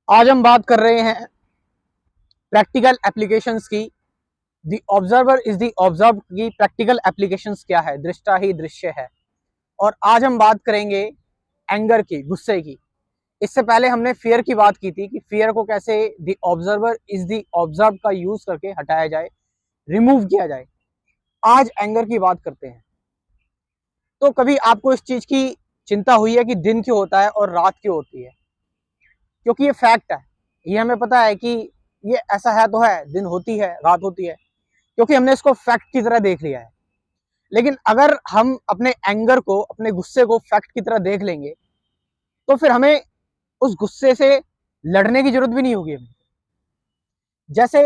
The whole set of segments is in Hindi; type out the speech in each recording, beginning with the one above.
आज हम बात कर रहे हैं प्रैक्टिकल एप्लीकेशंस की। The observer is the observe की प्रैक्टिकल एप्लीकेशंस क्या है, दृष्टा ही दृश्य है। और आज हम बात करेंगे एंगर की, गुस्से की। इससे पहले हमने फियर की बात की थी कि फियर को कैसे the observer is the observe का यूज करके हटाया जाए, रिमूव किया जाए। आज एंगर की बात करते हैं। तो कभी आपको इस चीज की चिंता हुई है कि दिन क्यों होता है और रात क्यों होती है? क्योंकि ये फैक्ट है, ये हमें पता है कि ये ऐसा है तो है, दिन होती है रात होती है, क्योंकि हमने इसको फैक्ट की तरह देख लिया है। लेकिन अगर हम अपने एंगर को, अपने गुस्से को फैक्ट की तरह देख लेंगे तो फिर हमें उस गुस्से से लड़ने की जरूरत भी नहीं होगी हमें। जैसे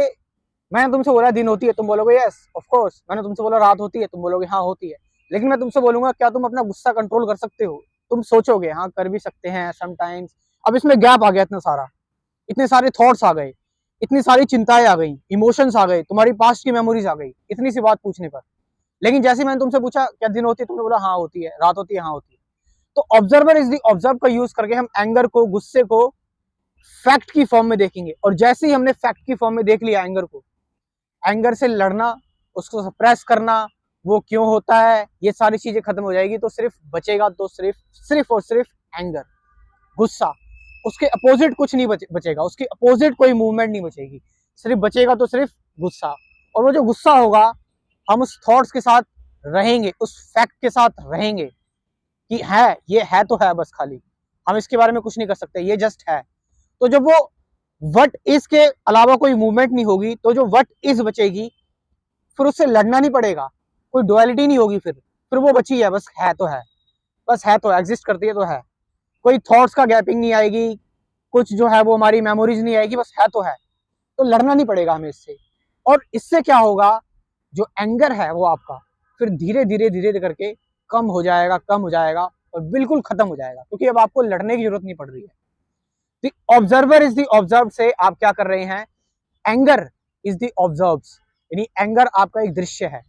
मैंने तुमसे बोला दिन होती है, तुम बोलोगे यस ऑफ कोर्स। मैंने तुमसे बोला रात होती है, तुम बोलोगे हाँ होती है। लेकिन मैं तुमसे बोलूंगा क्या तुम अपना गुस्सा कंट्रोल कर सकते हो? तुम सोचोगे हाँ कर भी सकते हैं समटाइम्स। अब इसमें गैप आ गया इतना सारा, इतने सारे थॉट्स आ गए, इतनी सारी चिंताएं आ गई, इमोशंस आ गए, तुम्हारी पास्ट की मेमोरीज आ गई इतनी सी बात पूछने पर। लेकिन जैसे मैंने तुमसे पूछा क्या दिन होती है, तुमने बोला हाँ होती है, रात होती है, हाँ होती है। तो ऑब्जर्वर इज द ऑब्जर्व का यूज करके हम एंगर को, गुस्से को फैक्ट की फॉर्म में देखेंगे। और जैसे ही हमने फैक्ट की फॉर्म में देख लिया एंगर को, एंगर से लड़ना, उसको सप्रेस करना, वो क्यों होता है, ये सारी चीजें खत्म हो जाएगी। तो सिर्फ बचेगा तो सिर्फ सिर्फ और सिर्फ एंगर, गुस्सा। उसके अपोजिट कुछ नहीं बचेगा, उसके अपोजिट कोई मूवमेंट नहीं बचेगी, सिर्फ बचेगा तो सिर्फ गुस्सा। और वो जो गुस्सा होगा, हम उस थॉट्स के साथ रहेंगे, उस फैक्ट के साथ रहेंगे कि है, ये है तो है बस, खाली हम इसके बारे में कुछ नहीं कर सकते, ये जस्ट है। तो जब वो वट इज के अलावा कोई मूवमेंट नहीं होगी, तो जो वट इज बचेगी, फिर उससे लड़ना नहीं पड़ेगा, कोई डुअलिटी नहीं होगी। फिर वो बची है, बस है तो है, बस है तो एग्जिस्ट करती है तो है। कोई थॉट्स का गैपिंग नहीं आएगी, कुछ जो है वो हमारी मेमोरीज नहीं आएगी, बस है तो है। तो लड़ना नहीं पड़ेगा हमें इससे। और इससे क्या होगा, जो एंगर है वो आपका फिर धीरे धीरे धीरे धीरे करके कम हो जाएगा, कम हो जाएगा और बिल्कुल खत्म हो जाएगा, क्योंकि अब आपको लड़ने की जरूरत नहीं पड़ रही है। The observer is the observe से आप क्या कर रहे हैं, एंगर इज द ऑब्जर्व, यानी एंगर आपका एक दृश्य है।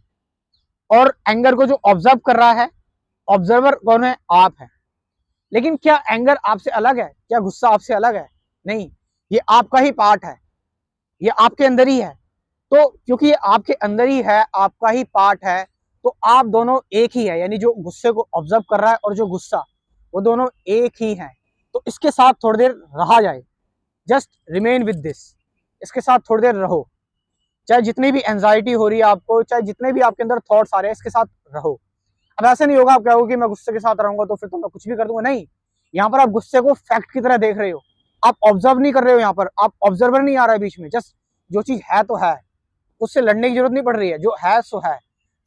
और एंगर को जो ऑब्जर्व कर रहा है, ऑब्जर्वर कौन है? आप है। लेकिन क्या एंगर आपसे अलग है? क्या गुस्सा आपसे अलग है? नहीं, ये आपका ही पार्ट है, ये आपके अंदर ही है। तो क्योंकि ये आपके अंदर ही है, आपका ही पार्ट है, तो आप दोनों एक ही है। यानी जो गुस्से को ऑब्जर्व कर रहा है और जो गुस्सा, वो दोनों एक ही हैं। तो इसके साथ थोड़ी देर रहा जाए, जस्ट रिमेन विद दिस, इसके साथ थोड़ी देर रहो। चाहे जितनी भी एंजाइटी हो रही है आपको, चाहे जितने भी आपके अंदर थॉट्स आ रहे हैं, इसके साथ रहो। अब ऐसे नहीं होगा आप कहोगे कि मैं गुस्से के साथ रहूंगा तो फिर तो मैं कुछ भी कर दूंगा, नहीं। यहाँ पर आप गुस्से को फैक्ट की तरह देख रहे हो, आप ऑब्जर्व नहीं कर रहे हो। यहाँ पर आप ऑब्जर्वर नहीं आ रहा है बीच में, जस्ट जो चीज है तो है, उससे लड़ने की जरूरत नहीं पड़ रही है, जो है सो है।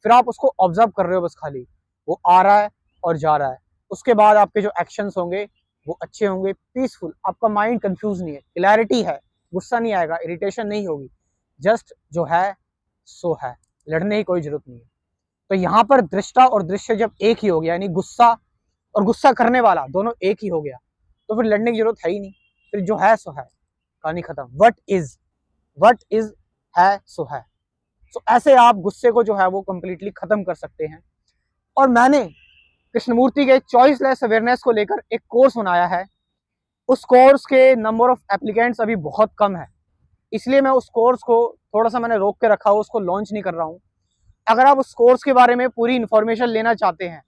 फिर आप उसको ऑब्जर्व कर रहे हो बस, खाली वो आ रहा है और जा रहा है। उसके बाद आपके जो एक्शंस होंगे वो अच्छे होंगे, पीसफुल, आपका माइंड कंफ्यूज नहीं है, क्लैरिटी है, गुस्सा नहीं आएगा, इरिटेशन नहीं होगी, जस्ट जो है सो है, लड़ने की कोई जरूरत नहीं है। तो यहाँ पर दृष्टा और दृश्य जब एक ही हो गया, यानी गुस्सा और गुस्सा करने वाला दोनों एक ही हो गया, तो फिर लड़ने की जरूरत है ही नहीं। फिर जो है सो है, कहानी खत्म। वट इज है सो है। तो ऐसे आप गुस्से को जो है वो कंप्लीटली खत्म कर सकते हैं। और मैंने कृष्णमूर्ति के चॉइसलेस अवेयरनेस को लेकर एक कोर्स बनाया है। उस कोर्स के नंबर ऑफ एप्लीकेंट्स अभी बहुत कम है, इसलिए मैं उस कोर्स को थोड़ा सा मैंने रोक के रखा हो, उसको लॉन्च नहीं कर रहा हूँ। अगर आप उस कोर्स के बारे में पूरी इन्फॉर्मेशन लेना चाहते हैं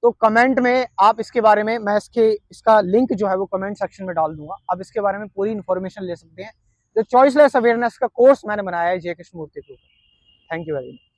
तो कमेंट में आप इसके बारे में, मैं इसका लिंक जो है वो कमेंट सेक्शन में डाल दूंगा, आप इसके बारे में पूरी इन्फॉर्मेशन ले सकते हैं। जो चॉइसलेस अवेयरनेस का कोर्स मैंने बनाया है जे कृष्णमूर्ति के ऊपर। Thank you very much.